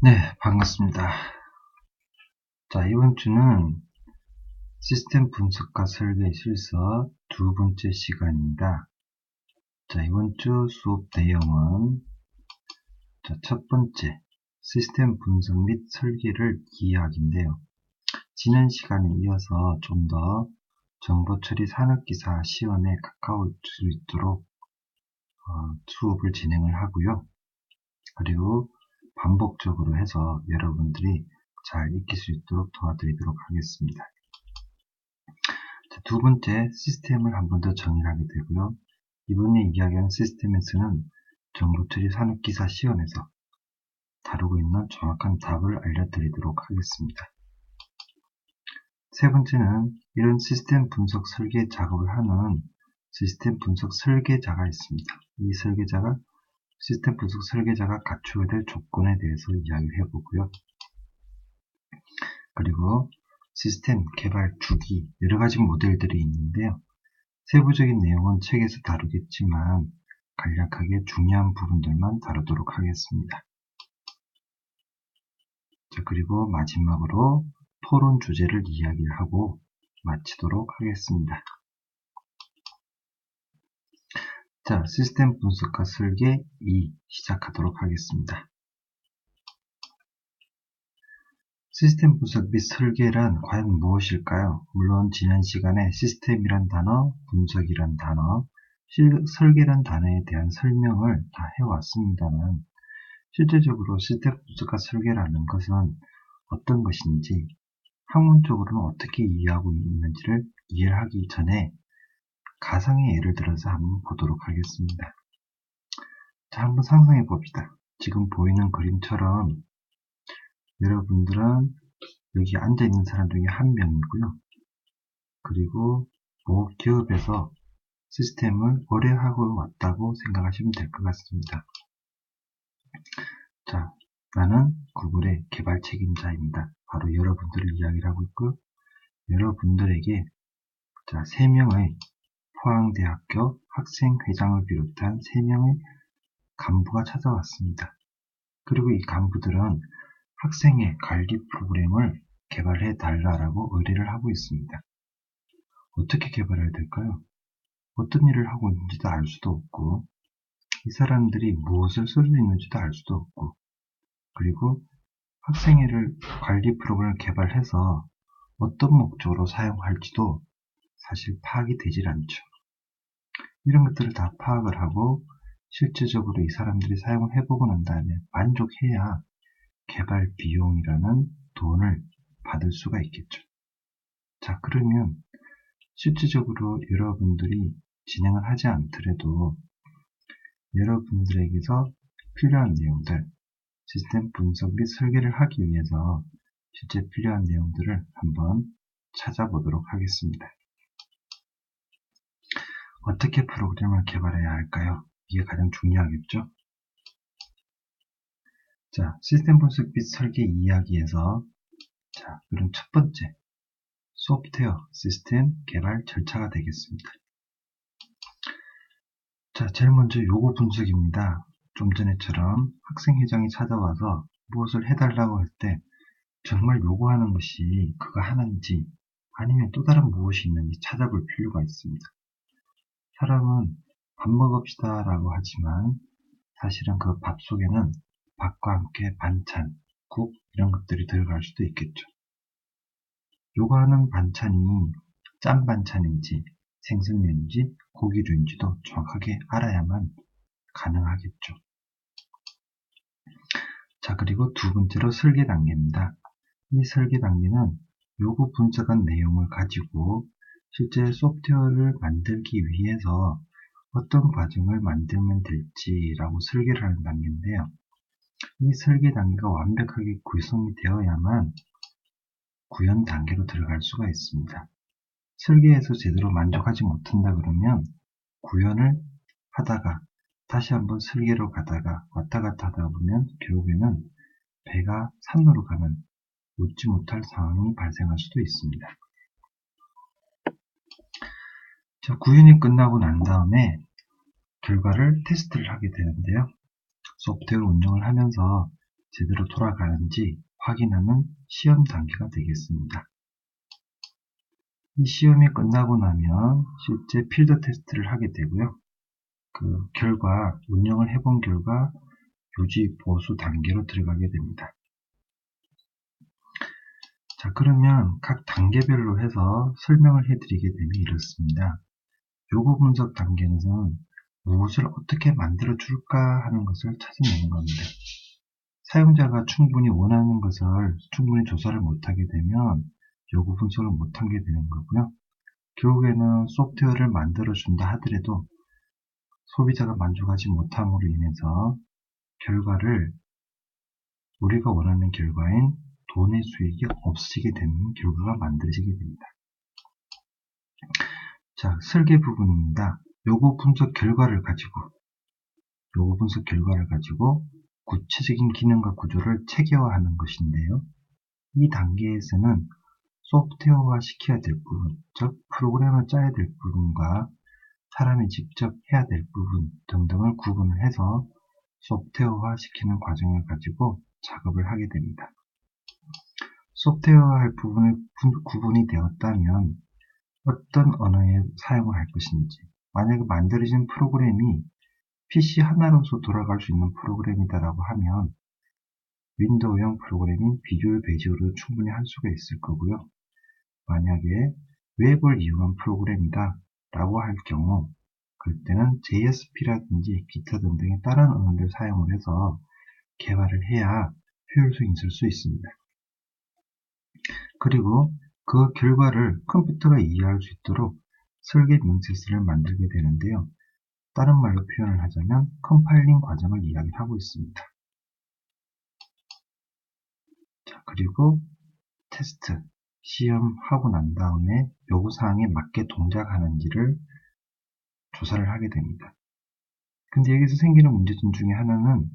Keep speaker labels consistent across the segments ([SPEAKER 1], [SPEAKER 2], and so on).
[SPEAKER 1] 네, 반갑습니다. 자, 이번 주는 시스템 분석과 설계 실습 두 번째 시간입니다. 자, 이번 주 수업 내용은 첫 번째, 시스템 분석 및 설계를 이해하기인데요. 지난 시간에 이어서 좀 더 정보처리 산업기사 시험에 가까울 수 있도록 수업을 진행을 하고요. 그리고 반복적으로 해서 여러분들이 잘 익힐 수 있도록 도와드리도록 하겠습니다. 자, 두 번째, 시스템을 한 번 더 정의하게 되고요. 이번에 이야기하는 시스템에서는 정보처리 산업기사 시험에서 다루고 있는 정확한 답을 알려드리도록 하겠습니다. 세 번째는 이런 시스템 분석 설계 작업을 하는 시스템 분석 설계자가 있습니다. 이 설계자가 시스템 분석 설계자가 갖추어야 될 조건에 대해서 이야기를 해보고요. 그리고 시스템 개발 주기, 여러 가지 모델들이 있는데요. 세부적인 내용은 책에서 다루겠지만 간략하게 중요한 부분들만 다루도록 하겠습니다. 자, 그리고 마지막으로 토론 주제를 이야기를 하고 마치도록 하겠습니다. 자, 시스템 분석과 설계 2 시작하도록 하겠습니다. 시스템 분석 및 설계란 과연 무엇일까요? 물론 지난 시간에 시스템이란 단어, 분석이란 단어, 설계란 단어에 대한 설명을 다 해왔습니다만 실제적으로 시스템 분석과 설계라는 것은 어떤 것인지 학문적으로는 어떻게 이해하고 있는지를 이해하기 전에 가상의 예를 들어서 한번 보도록 하겠습니다. 자, 한번 상상해 봅시다. 지금 보이는 그림처럼 여러분들은 여기 앉아있는 사람 중에 한 명이고요. 그리고 모 기업에서 시스템을 오래 하고 왔다고 생각하시면 될 것 같습니다. 자, 나는 구글의 개발 책임자입니다. 바로 여러분들을 이야기를 하고 있고, 여러분들에게 자, 3명의 포항대학교 학생회장을 비롯한 3명의 간부가 찾아왔습니다. 그리고 이 간부들은 학생의 관리 프로그램을 개발해 달라고 의뢰를 하고 있습니다. 어떻게 개발해야 될까요? 어떤 일을 하고 있는지도 알 수도 없고, 이 사람들이 무엇을 쓸 수 있는지도 알 수도 없고, 그리고 학생회를 관리 프로그램을 개발해서 어떤 목적으로 사용할지도 사실 파악이 되질 않죠. 이런 것들을 다 파악을 하고 실질적으로 이 사람들이 사용을 해보고 난 다음에 만족해야 개발 비용이라는 돈을 받을 수가 있겠죠. 자, 그러면 실질적으로 여러분들이 진행을 하지 않더라도 여러분들에게서 필요한 내용들, 시스템 분석 및 설계를 하기 위해서 실제 필요한 내용들을 한번 찾아보도록 하겠습니다. 어떻게 프로그램을 개발해야 할까요? 이게 가장 중요하겠죠? 자, 시스템 분석 및 설계 이야기에서 자, 그럼 첫 번째, 소프트웨어 시스템 개발 절차가 되겠습니다. 자, 제일 먼저 요구 분석입니다. 좀 전에처럼 학생회장이 찾아와서 무엇을 해달라고 할 때 정말 요구하는 것이 그거 하나인지 아니면 또 다른 무엇이 있는지 찾아볼 필요가 있습니다. 사람은 밥 먹읍시다 라고 하지만 사실은 그 밥 속에는 밥과 함께 반찬, 국 이런 것들이 들어갈 수도 있겠죠. 요구하는 반찬이 짠 반찬인지 생선류인지 고기류인지도 정확하게 알아야만 가능하겠죠. 자, 그리고 두 번째로 설계 단계입니다. 이 설계 단계는 요구 분석한 내용을 가지고 실제 소프트웨어를 만들기 위해서 어떤 과정을 만들면 될지라고 설계를 하는 단계인데요. 이 설계 단계가 완벽하게 구성이 되어야만 구현 단계로 들어갈 수가 있습니다. 설계에서 제대로 만족하지 못한다 그러면 구현을 하다가 다시 한번 설계로 가다가 왔다 갔다 하다 보면 결국에는 배가 산으로 가는 웃지 못할 상황이 발생할 수도 있습니다. 자, 구현이 끝나고 난 다음에 결과를 테스트를 하게 되는데요. 소프트웨어 운영을 하면서 제대로 돌아가는지 확인하는 시험 단계가 되겠습니다. 이 시험이 끝나고 나면 실제 필드 테스트를 하게 되고요. 그 결과, 운영을 해본 결과 유지 보수 단계로 들어가게 됩니다. 자, 그러면 각 단계별로 해서 설명을 해드리게 되면 이렇습니다. 요구 분석 단계는 무엇을 어떻게 만들어 줄까 하는 것을 찾아내는 겁니다. 사용자가 충분히 원하는 것을 충분히 조사를 못하게 되면 요구 분석을 못하게 되는 거고요. 결국에는 소프트웨어를 만들어 준다 하더라도 소비자가 만족하지 못함으로 인해서 결과를 우리가 원하는 결과인 돈의 수익이 없어지게 되는 결과가 만들어지게 됩니다. 자, 설계 부분입니다. 요구 분석 결과를 가지고 구체적인 기능과 구조를 체계화하는 것인데요. 이 단계에서는 소프트웨어화 시켜야 될 부분, 즉 프로그램을 짜야 될 부분과 사람이 직접 해야 될 부분 등등을 구분을 해서 소프트웨어화 시키는 과정을 가지고 작업을 하게 됩니다. 소프트웨어화 할 부분이 구분이 되었다면 어떤 언어에 사용을 할 것인지, 만약에 만들어진 프로그램이 PC 하나로서 돌아갈 수 있는 프로그램이다라고 하면 윈도우형 프로그래밍 비주얼 베이직으로 충분히 할 수가 있을 거고요. 만약에 웹을 이용한 프로그램이다 라고 할 경우 그때는 JSP라든지 기타 등등의 다른 언어를 사용을 해서 개발을 해야 효율성이 있을 수 있습니다. 그리고 그 결과를 컴퓨터가 이해할 수 있도록 설계 명세서를 만들게 되는데요. 다른 말로 표현을 하자면 컴파일링 과정을 이야기하고 있습니다. 자, 그리고 테스트, 시험하고 난 다음에 요구사항에 맞게 동작하는지를 조사를 하게 됩니다. 근데 여기서 생기는 문제점 중에 하나는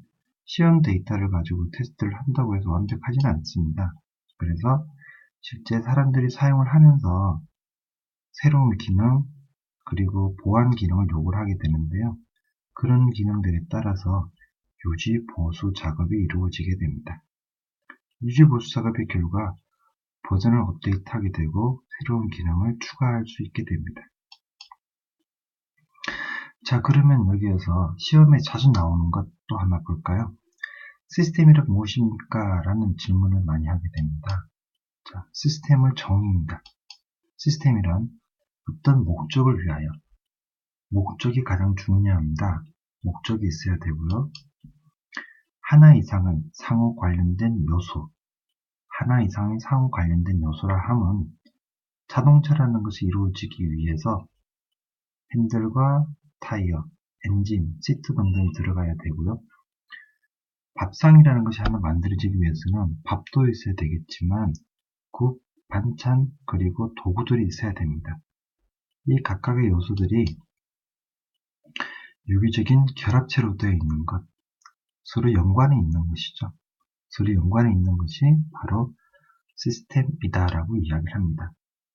[SPEAKER 1] 시험 데이터를 가지고 테스트를 한다고 해서 완벽하지는 않습니다. 그래서 실제 사람들이 사용을 하면서 새로운 기능 그리고 보안 기능을 요구를 하게 되는데요. 그런 기능들에 따라서 유지 보수 작업이 이루어지게 됩니다. 유지 보수 작업의 결과 버전을 업데이트하게 되고 새로운 기능을 추가할 수 있게 됩니다. 자, 그러면 여기에서 시험에 자주 나오는 것 또 하나 볼까요? 시스템이란 무엇입니까? 라는 질문을 많이 하게 됩니다. 자, 시스템을 정의입니다. 시스템이란 어떤 목적을 위하여, 목적이 가장 중요합니다. 목적이 있어야 되고요. 하나 이상의 상호 관련된 요소, 하나 이상의 상호 관련된 요소라 함은 자동차라는 것이 이루어지기 위해서 핸들과 타이어, 엔진, 시트 등등이 들어가야 되고요. 밥상이라는 것이 하나 만들어지기 위해서는 밥도 있어야 되겠지만 국, 반찬, 그리고 도구들이 있어야 됩니다. 이 각각의 요소들이 유기적인 결합체로 되어 있는 것, 서로 연관이 있는 것이죠. 서로 연관이 있는 것이 바로 시스템이다라고 이야기를 합니다.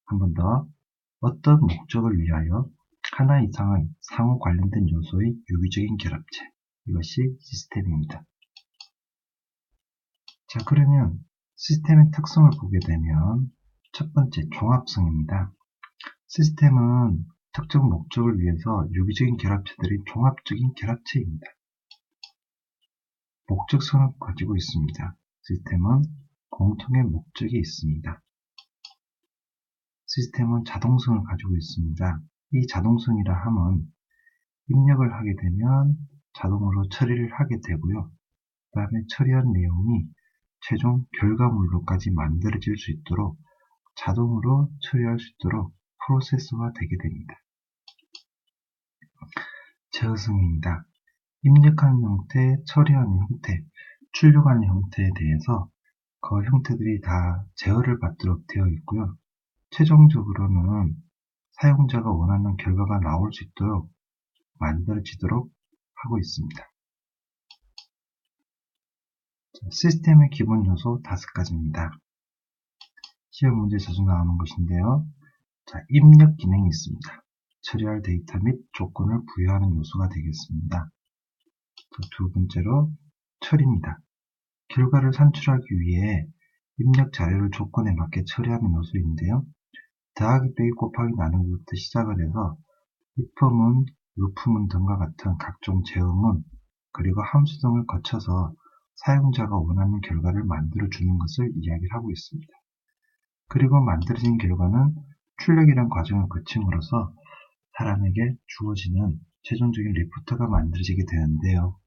[SPEAKER 1] 한 번 더, 어떤 목적을 위하여 하나 이상의 상호 관련된 요소의 유기적인 결합체, 이것이 시스템입니다. 자, 그러면 시스템의 특성을 보게 되면 첫 번째, 종합성입니다. 시스템은 특정 목적을 위해서 유기적인 결합체들이 종합적인 결합체입니다. 목적성을 가지고 있습니다. 시스템은 공통의 목적이 있습니다. 시스템은 자동성을 가지고 있습니다. 이 자동성이라 함은 입력을 하게 되면 자동으로 처리를 하게 되고요. 그 다음에 처리한 내용이 최종 결과물로까지 만들어질 수 있도록 자동으로 처리할 수 있도록 프로세스화 되게 됩니다. 제어성입니다. 입력하는 형태, 처리하는 형태, 출력하는 형태에 대해서 그 형태들이 다 제어를 받도록 되어 있고요. 최종적으로는 사용자가 원하는 결과가 나올 수 있도록 만들어지도록 하고 있습니다. 시스템의 기본 요소 5가지입니다. 시험 문제 자주 나오는 것인데요. 자, 입력 기능이 있습니다. 처리할 데이터 및 조건을 부여하는 요소가 되겠습니다. 자, 두 번째로 처리입니다. 결과를 산출하기 위해 입력 자료를 조건에 맞게 처리하는 요소인데요. 더하기 빼기 곱하기 나누기부터 시작을 해서 if문, loop문 등과 같은 각종 제어문, 그리고 함수 등을 거쳐서 사용자가 원하는 결과를 만들어주는 것을 이야기를 하고 있습니다. 그리고 만들어진 결과는 출력이라는 과정을 거침으로써 사람에게 주어지는 최종적인 리포트가 만들어지게 되는데요.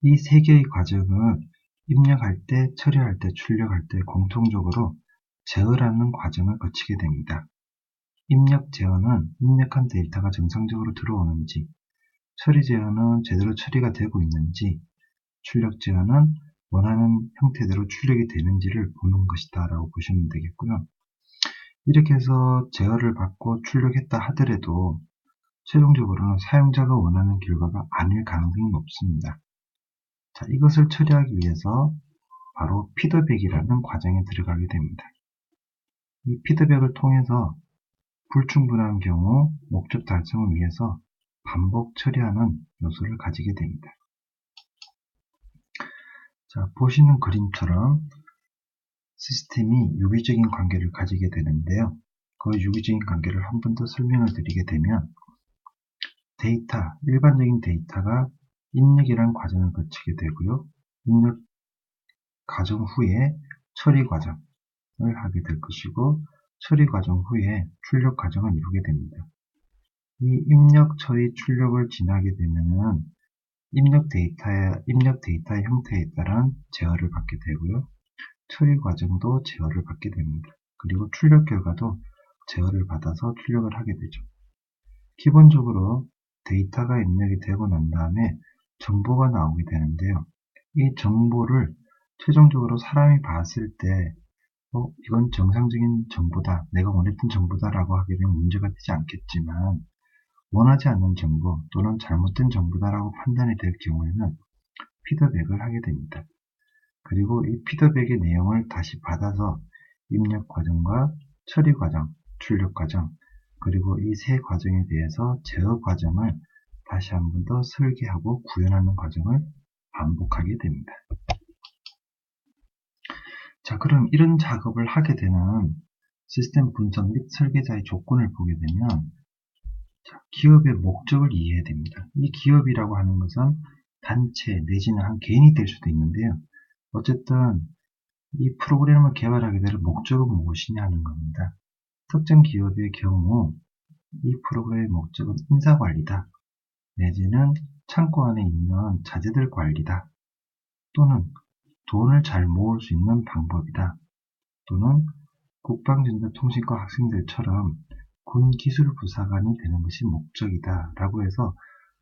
[SPEAKER 1] 이 세 개의 과정은 입력할 때, 처리할 때, 출력할 때 공통적으로 제어라는 과정을 거치게 됩니다. 입력 제어는 입력한 데이터가 정상적으로 들어오는지, 처리 제어는 제대로 처리가 되고 있는지, 출력 제어는 원하는 형태대로 출력이 되는지를 보는 것이다 라고 보시면 되겠고요. 이렇게 해서 제어를 받고 출력했다 하더라도 최종적으로는 사용자가 원하는 결과가 아닐 가능성이 높습니다. 자, 이것을 처리하기 위해서 바로 피드백이라는 과정에 들어가게 됩니다. 이 피드백을 통해서 불충분한 경우 목적 달성을 위해서 반복 처리하는 요소를 가지게 됩니다. 자, 보시는 그림처럼 시스템이 유기적인 관계를 가지게 되는데요. 그 유기적인 관계를 한 번 더 설명을 드리게 되면 데이터, 일반적인 데이터가 입력이라는 과정을 거치게 되고요. 입력 과정 후에 처리 과정을 하게 될 것이고 처리 과정 후에 출력 과정을 이루게 됩니다. 이 입력, 처리, 출력을 지나게 되면은 입력 데이터의 형태에 따른 제어를 받게 되고요. 처리 과정도 제어를 받게 됩니다. 그리고 출력 결과도 제어를 받아서 출력을 하게 되죠. 기본적으로 데이터가 입력이 되고 난 다음에 정보가 나오게 되는데요. 이 정보를 최종적으로 사람이 봤을 때 이건 정상적인 정보다, 내가 원했던 정보다라고 하게 되면 문제가 되지 않겠지만 원하지 않는 정보 또는 잘못된 정보다라고 판단이 될 경우에는 피드백을 하게 됩니다. 그리고 이 피드백의 내용을 다시 받아서 입력 과정과 처리 과정, 출력 과정, 그리고 이 세 과정에 대해서 제어 과정을 다시 한 번 더 설계하고 구현하는 과정을 반복하게 됩니다. 자, 그럼 이런 작업을 하게 되는 시스템 분석 및 설계자의 조건을 보게 되면 자, 기업의 목적을 이해해야 됩니다. 이 기업이라고 하는 것은 단체 내지는 한 개인이 될 수도 있는데요. 어쨌든 이 프로그램을 개발하게 될 목적은 무엇이냐 하는 겁니다. 특정 기업의 경우 이 프로그램의 목적은 인사관리다. 내지는 창고 안에 있는 자재들 관리다. 또는 돈을 잘 모을 수 있는 방법이다. 또는 국방전자통신과 학생들처럼 군기술부사관이 되는 것이 목적이다 라고 해서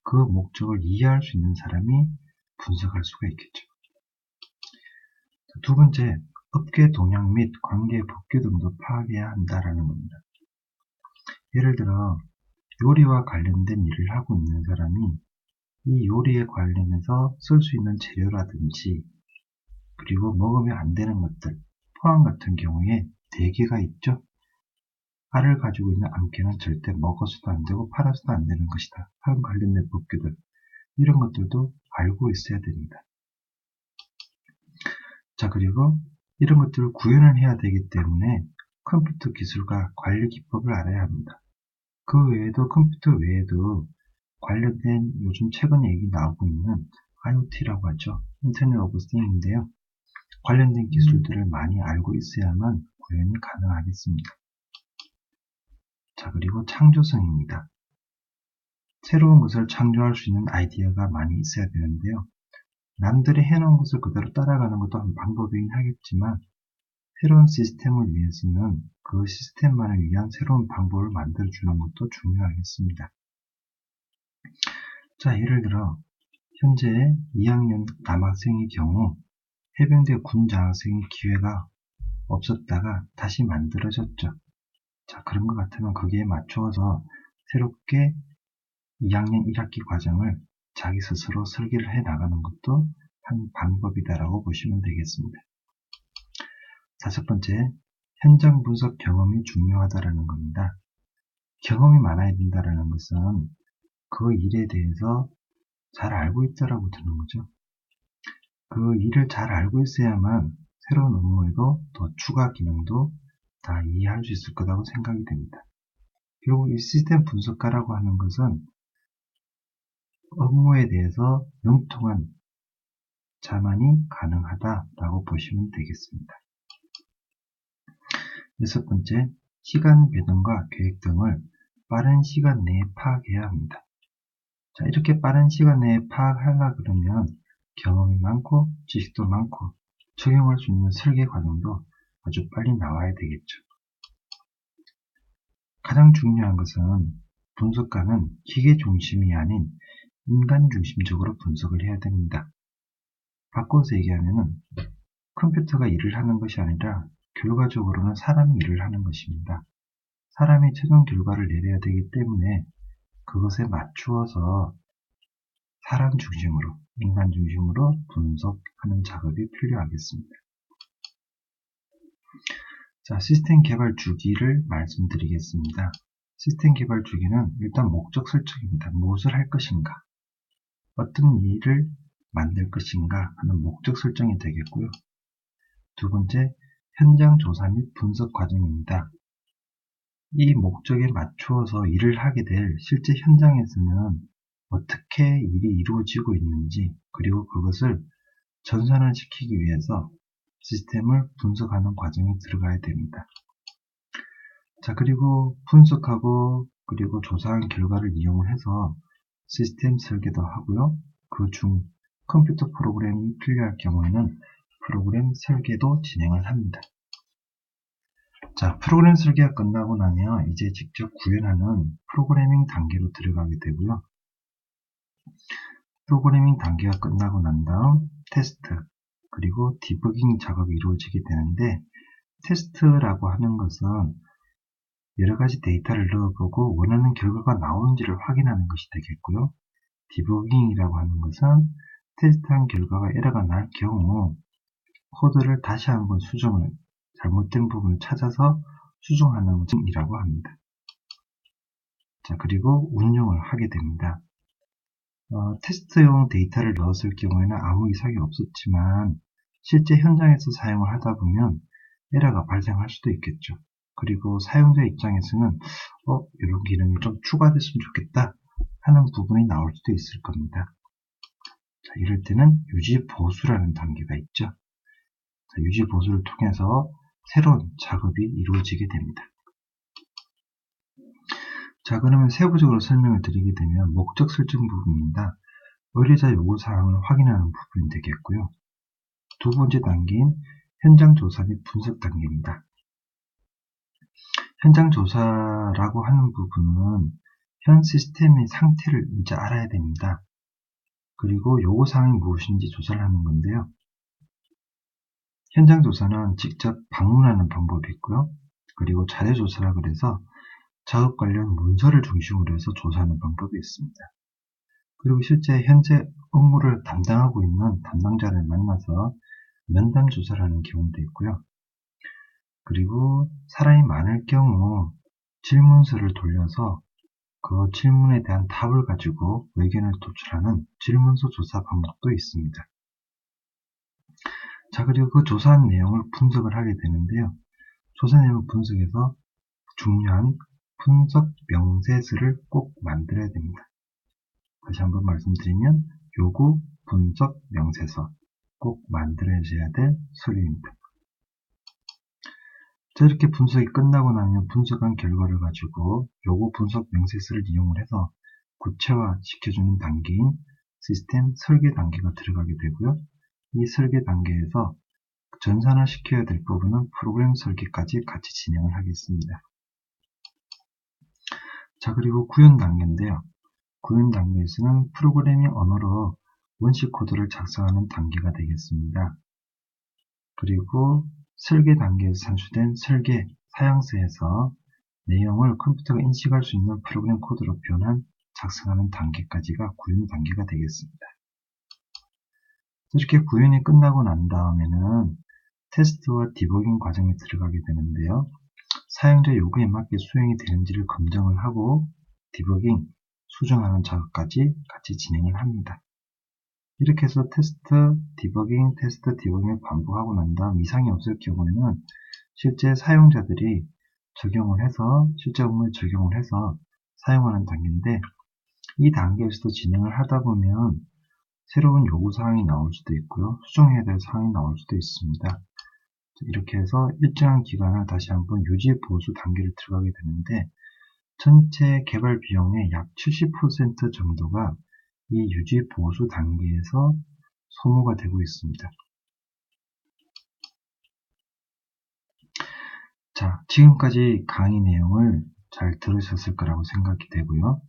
[SPEAKER 1] 그 목적을 이해할 수 있는 사람이 분석할 수가 있겠죠. 두 번째, 업계 동향 및 관계 법규 등도 파악해야 한다라는 겁니다. 예를 들어 요리와 관련된 일을 하고 있는 사람이 이 요리에 관련해서 쓸 수 있는 재료라든지 그리고 먹으면 안 되는 것들, 포항 같은 경우에 대게가 있죠. 알을 가지고 있는 암캐는 절대 먹어서도 안 되고 팔아서도 안 되는 것이다. 하는 관련된 법규들, 이런 것들도 알고 있어야 됩니다. 자, 그리고 이런 것들을 구현을 해야 되기 때문에 컴퓨터 기술과 관리 기법을 알아야 합니다. 그 외에도 컴퓨터 외에도 관련된 요즘 최근에 얘기 나오고 있는 IoT라고 하죠. 인터넷 오브 띵인데요. 관련된 기술들을 많이 알고 있어야만 구현이 가능하겠습니다. 자, 그리고 창조성입니다. 새로운 것을 창조할 수 있는 아이디어가 많이 있어야 되는데요. 남들이 해놓은 것을 그대로 따라가는 것도 한 방법이긴 하겠지만 새로운 시스템을 위해서는 그 시스템만을 위한 새로운 방법을 만들어주는 것도 중요하겠습니다. 자, 예를 들어 현재 2학년 남학생의 경우 해병대 군 장학생의 기회가 없었다가 다시 만들어졌죠. 자, 그런 것 같으면 거기에 맞추어서 새롭게 2학년 1학기 과정을 자기 스스로 설계를 해 나가는 것도 한 방법이다라고 보시면 되겠습니다. 다섯 번째, 현장 분석 경험이 중요하다라는 겁니다. 경험이 많아야 된다라는 것은 그 일에 대해서 잘 알고 있다라고 드는 거죠. 그 일을 잘 알고 있어야만 새로운 업무에도 더 추가 기능도 다 이해할 수 있을 거라고 생각이 됩니다. 결국 이 시스템 분석가라고 하는 것은 업무에 대해서 영통한 자만이 가능하다라고 보시면 되겠습니다. 여섯 번째, 시간 배분과 계획 등을 빠른 시간 내에 파악해야 합니다. 자, 이렇게 빠른 시간 내에 파악하려 그러면 경험이 많고 지식도 많고 적용할 수 있는 설계 과정도 아주 빨리 나와야 되겠죠. 가장 중요한 것은 분석가는 기계 중심이 아닌 인간 중심적으로 분석을 해야 됩니다. 바꿔서 얘기하면 컴퓨터가 일을 하는 것이 아니라 결과적으로는 사람이 일을 하는 것입니다. 사람이 최종 결과를 내려야 되기 때문에 그것에 맞추어서 사람 중심으로, 인간 중심으로 분석하는 작업이 필요하겠습니다. 자, 시스템 개발 주기를 말씀드리겠습니다. 시스템 개발 주기는 일단 목적 설정입니다. 무엇을 할 것인가, 어떤 일을 만들 것인가 하는 목적 설정이 되겠고요. 두 번째, 현장 조사 및 분석 과정입니다. 이 목적에 맞추어서 일을 하게 될 실제 현장에서는 어떻게 일이 이루어지고 있는지, 그리고 그것을 전산화시키기 위해서 시스템을 분석하는 과정이 들어가야 됩니다. 자, 그리고 분석하고 그리고 조사한 결과를 이용을 해서 시스템 설계도 하고요. 그 중 컴퓨터 프로그램이 필요할 경우에는 프로그램 설계도 진행을 합니다. 자, 프로그램 설계가 끝나고 나면 이제 직접 구현하는 프로그래밍 단계로 들어가게 되고요. 프로그래밍 단계가 끝나고 난 다음 테스트, 그리고 디버깅 작업이 이루어지게 되는데, 테스트라고 하는 것은 여러 가지 데이터를 넣어보고 원하는 결과가 나오는지를 확인하는 것이 되겠고요. 디버깅이라고 하는 것은 테스트한 결과가 에러가 날 경우 코드를 다시 한번 수정을, 잘못된 부분을 찾아서 수정하는 것이라고 합니다. 자, 그리고 운용을 하게 됩니다. 테스트용 데이터를 넣었을 경우에는 아무 이상이 없었지만 실제 현장에서 사용을 하다 보면 에러가 발생할 수도 있겠죠. 그리고 사용자 입장에서는 이런 기능이 좀 추가됐으면 좋겠다 하는 부분이 나올 수도 있을 겁니다. 자, 이럴 때는 유지 보수라는 단계가 있죠. 자, 유지 보수를 통해서 새로운 작업이 이루어지게 됩니다. 자, 그러면 세부적으로 설명을 드리게 되면 목적 설정 부분입니다. 의뢰자 요구사항을 확인하는 부분이 되겠고요. 두 번째 단계인 현장 조사 및 분석 단계입니다. 현장 조사라고 하는 부분은 현 시스템의 상태를 이제 알아야 됩니다. 그리고 요구사항이 무엇인지 조사를 하는 건데요. 현장 조사는 직접 방문하는 방법이 있고요. 그리고 자료조사라 그래서 작업 관련 문서를 중심으로 해서 조사하는 방법이 있습니다. 그리고 실제 현재 업무를 담당하고 있는 담당자를 만나서 면담 조사를 하는 경우도 있고요. 그리고 사람이 많을 경우 질문서를 돌려서 그 질문에 대한 답을 가지고 의견을 도출하는 질문서 조사 방법도 있습니다. 자, 그리고 그 조사한 내용을 분석을 하게 되는데요. 조사 내용을 분석해서 중요한 분석 명세서를 꼭 만들어야 됩니다. 다시 한번 말씀드리면 요구 분석 명세서 꼭 만들어져야 될 서류입니다. 자, 이렇게 분석이 끝나고 나면 분석한 결과를 가지고 요구 분석 명세서를 이용을 해서 구체화 시켜주는 단계인 시스템 설계 단계가 들어가게 되고요. 이 설계 단계에서 전산화 시켜야 될 부분은 프로그램 설계까지 같이 진행을 하겠습니다. 자, 그리고 구현 단계인데요. 구현 단계에서는 프로그래밍 언어로 원시 코드를 작성하는 단계가 되겠습니다. 그리고 설계 단계에서 산출된 설계 사양서에서 내용을 컴퓨터가 인식할 수 있는 프로그램 코드로 표현한 작성하는 단계까지가 구현 단계가 되겠습니다. 이렇게 구현이 끝나고 난 다음에는 테스트와 디버깅 과정에 들어가게 되는데요. 사용자 요구에 맞게 수행이 되는지를 검증을 하고 디버깅, 수정하는 작업까지 같이 진행을 합니다. 이렇게 해서 테스트, 디버깅을 반복하고 난 다음 이상이 없을 경우에는 실제 사용자들이 실제 업무에 적용을 해서 사용하는 단계인데, 이 단계에서도 진행을 하다 보면 새로운 요구사항이 나올 수도 있고요. 수정해야 될 사항이 나올 수도 있습니다. 이렇게 해서 일정한 기간을 다시 한번 유지 보수 단계를 들어가게 되는데, 전체 개발 비용의 약 70% 정도가 이 유지 보수 단계에서 소모가 되고 있습니다. 자, 지금까지 강의 내용을 잘 들으셨을 거라고 생각이 되고요.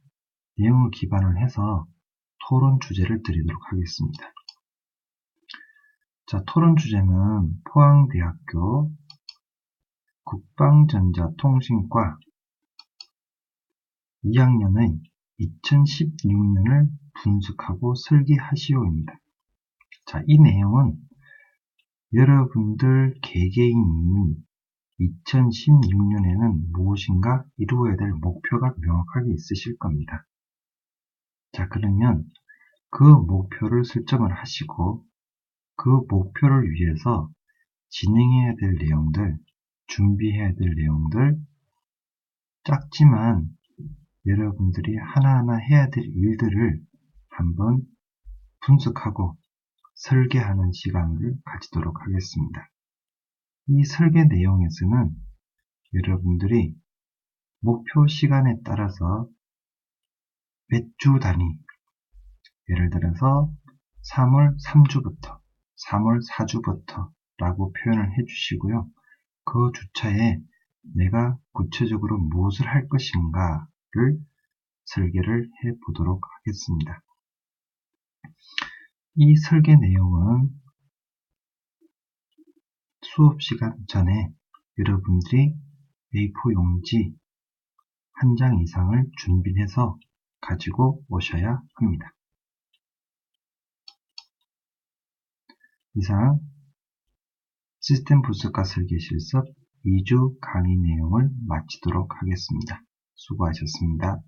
[SPEAKER 1] 내용을 기반을 해서 토론 주제를 드리도록 하겠습니다. 자, 토론 주제는 포항대학교 국방전자통신과 2학년의 2016년을 분석하고 설계하시오입니다. 자, 이 내용은 여러분들 개개인이 2016년에는 무엇인가 이루어야 될 목표가 명확하게 있으실 겁니다. 자, 그러면 그 목표를 설정을 하시고 그 목표를 위해서 진행해야 될 내용들, 준비해야 될 내용들, 작지만 여러분들이 하나하나 해야 될 일들을 한번 분석하고 설계하는 시간을 가지도록 하겠습니다. 이 설계 내용에서는 여러분들이 목표 시간에 따라서 몇 주 단위, 예를 들어서 3월 3주부터, 3월 4주부터 라고 표현을 해주시고요. 그 주차에 내가 구체적으로 무엇을 할 것인가를 설계를 해 보도록 하겠습니다. 이 설계 내용은 수업 시간 전에 여러분들이 A4 용지 한 장 이상을 준비해서 가지고 오셔야 합니다. 이상 시스템 분석과 설계 실습 2주 강의 내용을 마치도록 하겠습니다. 수고하셨습니다.